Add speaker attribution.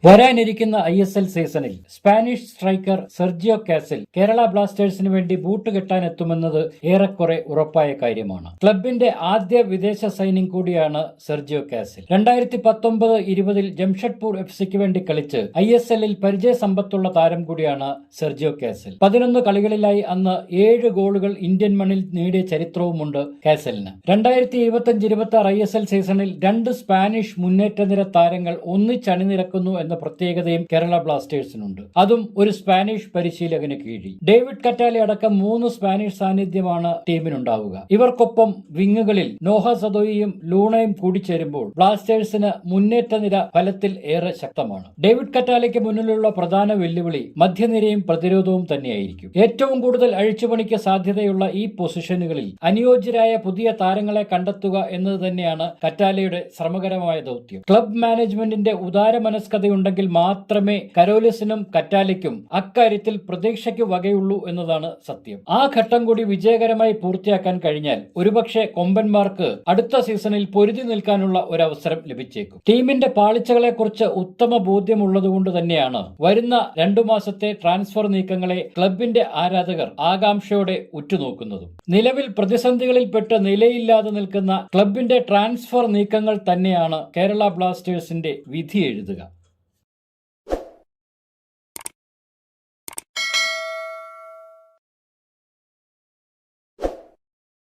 Speaker 1: വരാനിരിക്കുന്ന ISL സീസണിൽ Spanish striker Sergio castle Kerala ബ്ലാസ്റ്റേഴ്സിന് വേണ്ടി ബൂട്ട് കെട്ടാനെത്തുമെന്നത് ഏറെക്കുറെ ഉറപ്പായ കാര്യമാണ്. ക്ലബിന്റെ ആദ്യ വിദേശ സൈനിങ് കൂടിയാണ് സെർജിയോ കാസിൽ. 2019-20 ജംഷഡ്പൂർ FC വേണ്ടി കളിച്ച് ISL പരിചയസമ്പത്തുള്ള താരം കൂടിയാണ് സെർജിയോ കാസിൽ. 11 കളികളിലായി അന്ന് 7 ഗോളുകൾ ഇന്ത്യൻ മണ്ണിൽ നേടിയ ചരിത്രവുമുണ്ട് കാസലിന്. 2025-26 ISL സീസണിൽ 2 സ്പാനിഷ് മുന്നേറ്റ നിര താരങ്ങൾ ഒന്നിച്ചണിനിരക്കുന്നു എന്ന പ്രത്യേകതയും കേരള ബ്ലാസ്റ്റേഴ്സിനുണ്ട്. അതും ഒരു സ്പാനിഷ് പരിശീലകന് കീഴിൽ. ഡേവിഡ് കറ്റാലെ അടക്കം 3 സ്പാനിഷ് സാന്നിധ്യമാണ് ടീമിനുണ്ടാവുക. ഇവർക്കൊപ്പം വിങ്ങുകളിൽ നോഹ സദോയിയും ലൂണയും കൂടിച്ചേരുമ്പോൾ ബ്ലാസ്റ്റേഴ്സിന് മുന്നേറ്റ നിര ഫലത്തിൽ ഏറെ ശക്തമാണ്. ഡേവിഡ് കറ്റാലയ്ക്ക് മുന്നിലുള്ള പ്രധാന വെല്ലുവിളി മധ്യനിരയും പ്രതിരോധവും തന്നെയായിരിക്കും. ഏറ്റവും കൂടുതൽ അഴിച്ചുപണിക്ക് സാധ്യതയുള്ള ഈ പൊസിഷനുകളിൽ അനുയോജ്യരായ പുതിയ താരങ്ങളെ കണ്ടെത്തുക എന്നത് തന്നെയാണ് കറ്റാലയുടെ ശ്രമകരമായ ദൗത്യം. ക്ലബ് മാനേജ്മെന്റിന്റെ ഉദാരമനസ്കതയുണ്ടെങ്കിൽ മാത്രമേ കരോലിസിനും കറ്റാലയ്ക്കും അക്കാര്യത്തിൽ പ്രതീക്ഷയ്ക്ക് വകയുള്ളൂ എന്നതാണ് സത്യം. ആ ഘട്ടം കൂടി വിജയകരമായി പൂർത്തിയാക്കാൻ കഴിഞ്ഞാൽ ഒരുപക്ഷെ കൊമ്പന്മാർക്ക് അടുത്ത സീസണിൽ പൊരുതി നിൽക്കാനുള്ള ഒരവസരം ലഭിച്ചേക്കും. ടീമിന്റെ പാളിച്ചകളെക്കുറിച്ച് ഉത്തമ ബോധ്യമുള്ളതുകൊണ്ട് തന്നെയാണ് വരുന്ന 2 മാസത്തെ ട്രാൻസ്ഫർ നീക്കങ്ങളെ ക്ലബിന്റെ ആരാധകർ ആകാംക്ഷയോടെ ഉറ്റുനോക്കുന്നതും. നിലവിൽ പ്രതിസന്ധികളിൽപ്പെട്ട് നിലയില്ലാതെ നിൽക്കുന്ന ക്ലബിന്റെ ട്രാൻസ്ഫർ നീക്കങ്ങൾ തന്നെയാണ് കേരള ബ്ലാസ്റ്റേഴ്സിന്റെ വിധി എഴുതുക.